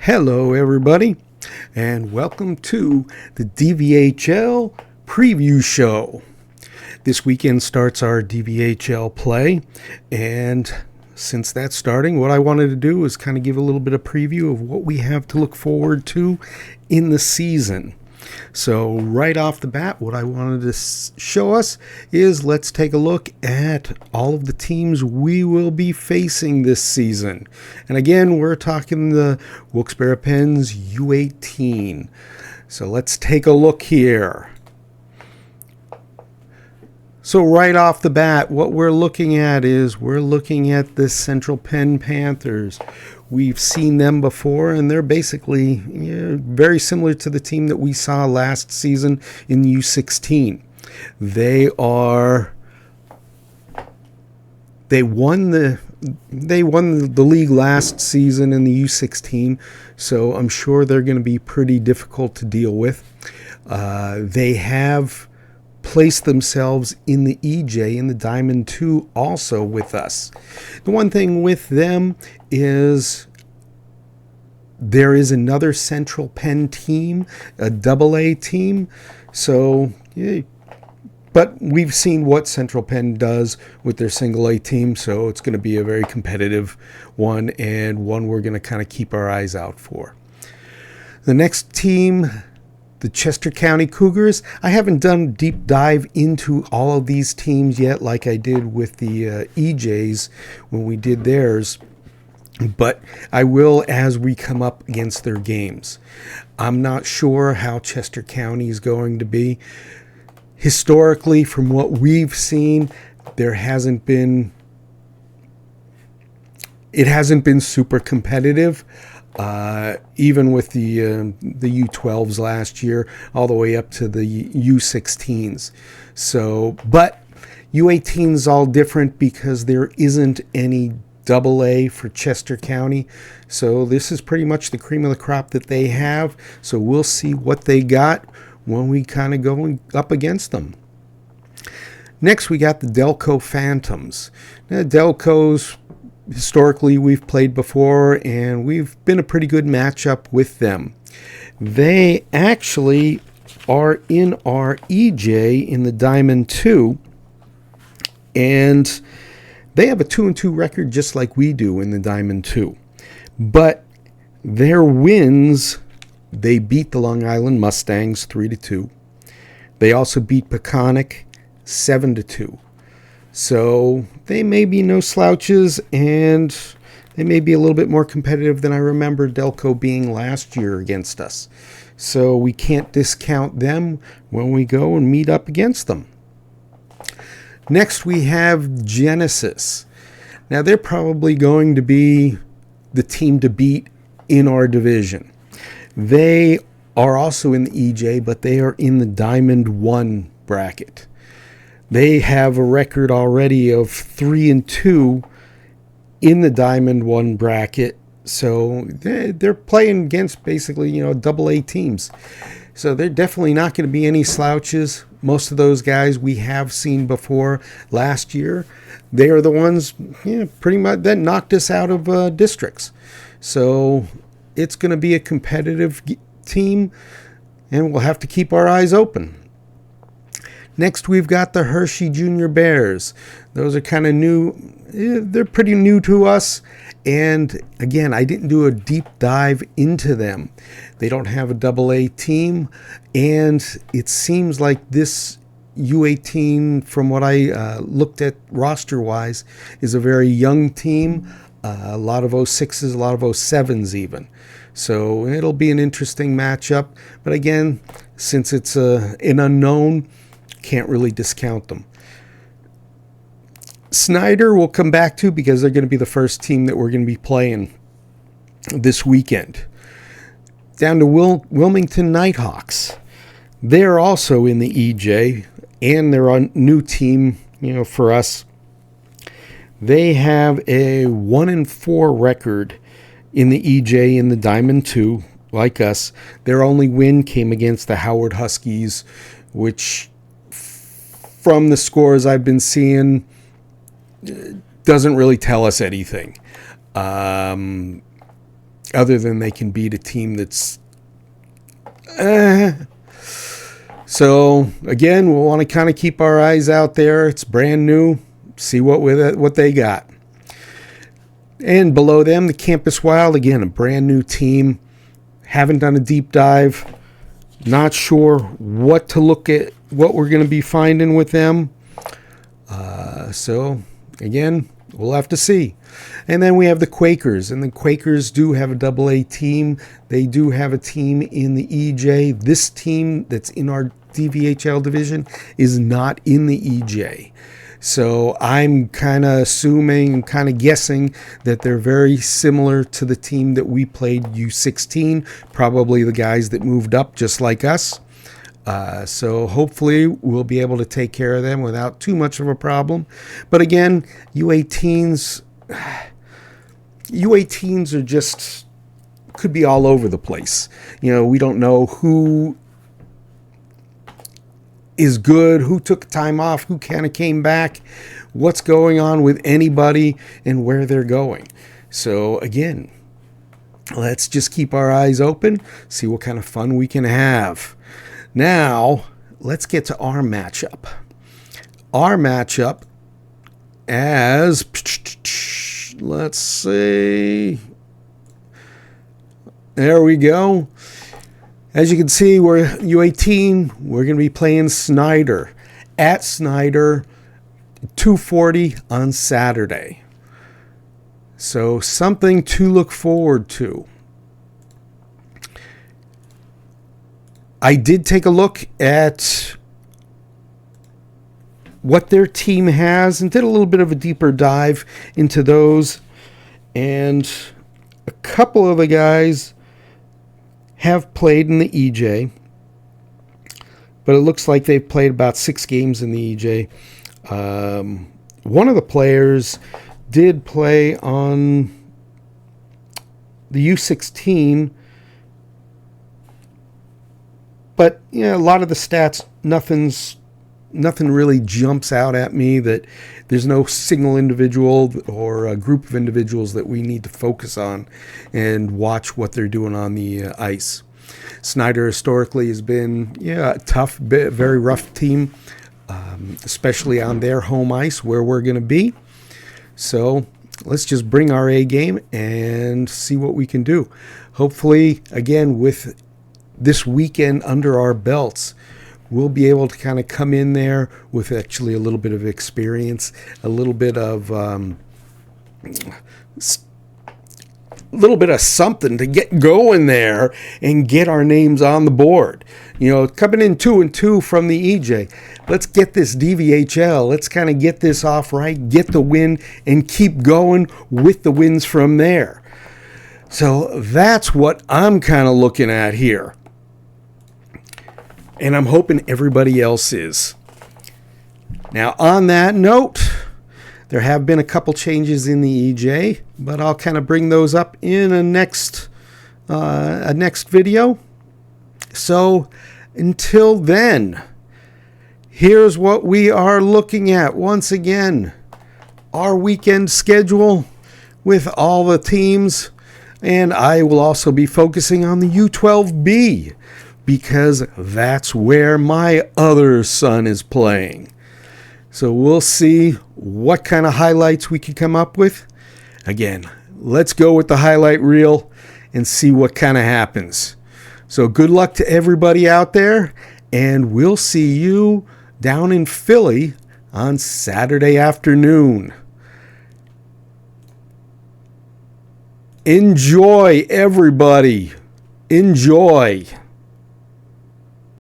Hello, everybody, and welcome to the DVHL Preview Show. This weekend starts our DVHL play, and since that's starting, what I wanted to do is kind of give a little bit of preview of what we have to look forward to in the season. So right off the bat, what I wanted to show us is let's take a look at all of the teams we will be facing this season. And again, we're talking the Wilkes-Barre Pens U18. So let's take a look here. So right off the bat, what we're looking at is we're looking at the Central Penn Panthers. We've seen them before, and they're basically very similar to the team that we saw last season in U16. They won the league last season in the U16, so I'm sure they're going to be pretty difficult to deal with. They have placed themselves in the EJ, in the Diamond 2, also with us. The one thing with them is there is another Central Penn team, a AA team. So, but we've seen what Central Penn does with their single A team, so it's going to be a very competitive one and one we're going to kind of keep our eyes out for. The next team, the Chester County Cougars. I haven't done a deep dive into all of these teams yet like I did with the EJs when we did theirs, but I will as we come up against their games. I'm not sure how Chester County is going to be. Historically, from what we've seen, it hasn't been super competitive. Even with the U12s last year, all the way up to the U16s. So, but U18 is all different because there isn't any AA for Chester County. So this is pretty much the cream of the crop that they have. So we'll see what they got when we kind of go up against them. Next, we got the Delco Phantoms. Now, Delco's historically we've played before, and we've been a pretty good matchup with them. They actually are in our EJ in the Diamond 2, and they have a 2-2 record just like we do in the Diamond 2. But their wins, they beat the Long Island Mustangs 3-2. They also beat Peconic 7-2. So they may be no slouches, and they may be a little bit more competitive than I remember Delco being last year against us. So we can't discount them when we go and meet up against them. Next, we have Genesis. Now, they're probably going to be the team to beat in our division. They are also in the EJ, but they are in the Diamond 1 bracket. They have a record already of 3-2 in the Diamond 1 bracket. So they're playing against basically, AA teams. So they're definitely not going to be any slouches. Most of those guys we have seen before last year. They are the ones pretty much that knocked us out of districts. So it's going to be a competitive team, and we'll have to keep our eyes open. Next, we've got the Hershey Junior Bears. Those are kind of new. They're pretty new to us. And again, I didn't do a deep dive into them. They don't have a AA team. And it seems like this U18, from what I looked at roster-wise, is a very young team. A lot of 06s, a lot of 07s even. So it'll be an interesting matchup. But again, since it's an unknown, can't really discount them. Snider we'll come back to because they're going to be the first team that we're going to be playing this weekend. Down to Wilmington Nighthawks. They're also in the EJ, and they're a new team, for us. They have a 1-4 record in the EJ in the Diamond 2, like us. Their only win came against the Howard Huskies, which from the scores I've been seeing doesn't really tell us anything. other than they can beat a team that's so again, we'll want to kind of keep our eyes out there. It's brand new. See what they got. And below them, the Campus Wild, again, a brand new team. Haven't done a deep dive. Not sure what to look at, what we're going to be finding with them. So again, we'll have to see. And then we have the Quakers, and the Quakers do have a AA team. They do have a team in the EJ. This team that's in our DVHL division is not in the EJ. So I'm kind of assuming, kind of guessing that they're very similar to the team that we played U16, probably the guys that moved up just like us. So hopefully we'll be able to take care of them without too much of a problem. But again, U18s are just, could be all over the place. You know, we don't know who is good, who took time off, who kind of came back, what's going on with anybody, and where they're going. So again, let's just keep our eyes open, see what kind of fun we can have. Now, let's get to our matchup. Our matchup as, let's see, there we go. As you can see, we're U18. We're going to be playing Snider at Snider, 2:40 on Saturday. So something to look forward to. I did take a look at what their team has and did a little bit of a deeper dive into those. And a couple of the guys have played in the EJ, but it looks like they've played about 6 games in the EJ. One of the players did play on the U16, but you know, a lot of the stats, nothing really jumps out at me. That there's no single individual or a group of individuals that we need to focus on and watch what they're doing on the ice. Snider historically has been a tough, very rough team, especially on their home ice where we're going to be. So let's just bring our A game and see what we can do. Hopefully, again, with this weekend under our belts, we'll be able to kind of come in there with actually a little bit of experience, a little bit of something to get going there and get our names on the board. You know, coming in 2-2 from the EJ, let's get this DVHL. Let's kind of get this off right, get the win, and keep going with the wins from there. So that's what I'm kind of looking at here. And I'm hoping everybody else is. Now, on that note, there have been a couple changes in the EJ, but I'll kind of bring those up in a next video. So, until then, here's what we are looking at. Once again, our weekend schedule with all the teams, and I will also be focusing on the U12B, because that's where my other son is playing. So we'll see what kind of highlights we can come up with. Again, let's go with the highlight reel and see what kind of happens. So good luck to everybody out there, and we'll see you down in Philly on Saturday afternoon. Enjoy, everybody. Enjoy.